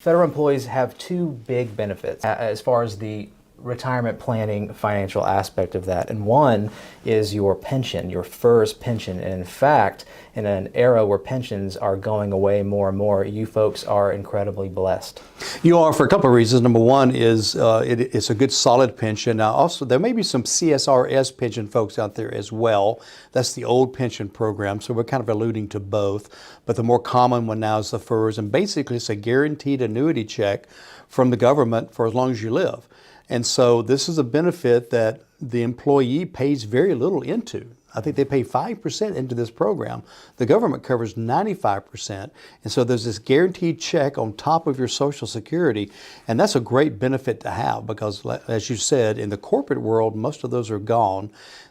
federal employees have two big benefits as far as the retirement planning financial aspect of that. And one is your pension, your FERS pension. And in fact, in an era where pensions are going away more and more, you folks are incredibly blessed. You are, for a couple of reasons. Number one is it's a good solid pension. Now also there may be some CSRS pension folks out there as well. That's the old pension program, so we're kind of alluding to both. But the more common one now is the FERS, and basically it's a guaranteed annuity check from the government for as long as you live. And so this is a benefit that the employee pays very little into. I think they pay 5% into this program. The government covers 95%. And so there's this guaranteed check on top of your Social Security. And that's a great benefit to have because, as you said, in the corporate world, most of those are gone.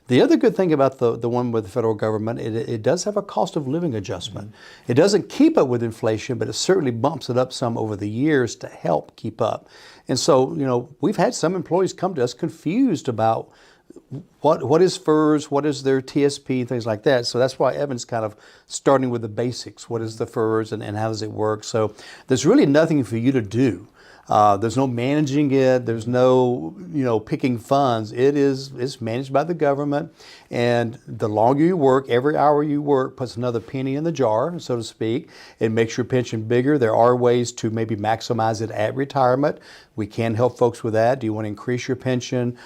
The other good thing about the one with the federal government, it does have a cost of living adjustment. It doesn't keep up with inflation, but it certainly bumps it up some over the years to help keep up. And so, you know, we've had some employees come to us confused about what is FERS, what is their TSP, things like that. So that's why Evan's kind of starting with the basics. What is the FERS and how does it work? So there's really nothing for you to do. There's no managing it. There's no, picking funds. It's managed by the government. And the longer you work, every hour you work puts another penny in the jar, so to speak. It makes your pension bigger. There are ways to maybe maximize it at retirement. We can help folks with that. Do you want to increase your pension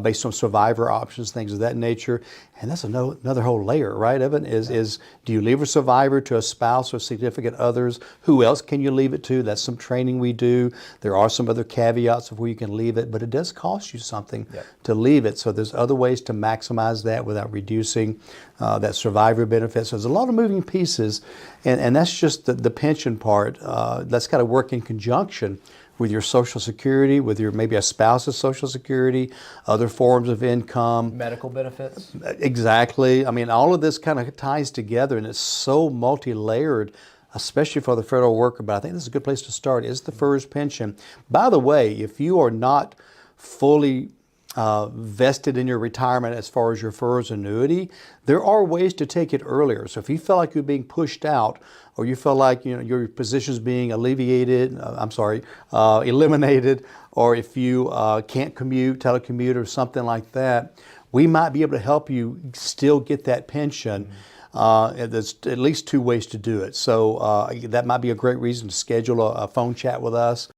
based on survivor options, things of that nature? And that's another whole layer, right, Evan, is do you leave a survivor to a spouse or significant others? Who else can you leave it to? That's some training we do. There are some other caveats of where you can leave it, but it does cost you something to leave it. So there's other ways to maximize that without reducing that survivor benefit. So there's a lot of moving pieces, and that's just the pension part. That's got to work in conjunction with your Social Security, with your maybe a spouse's Social Security, other forms of income. Medical benefits? Exactly. I mean, all of this kind of ties together, and it's so multi-layered, especially for the federal worker. But I think this is a good place to start, is the FERS pension. By the way, if you are not fully vested in your retirement as far as your FERS annuity, there are ways to take it earlier. So if you feel like you're being pushed out, or you feel like your position's being eliminated, or if you can't telecommute or something like that, we might be able to help you still get that pension. There's at least two ways to do it. So that might be a great reason to schedule a phone chat with us.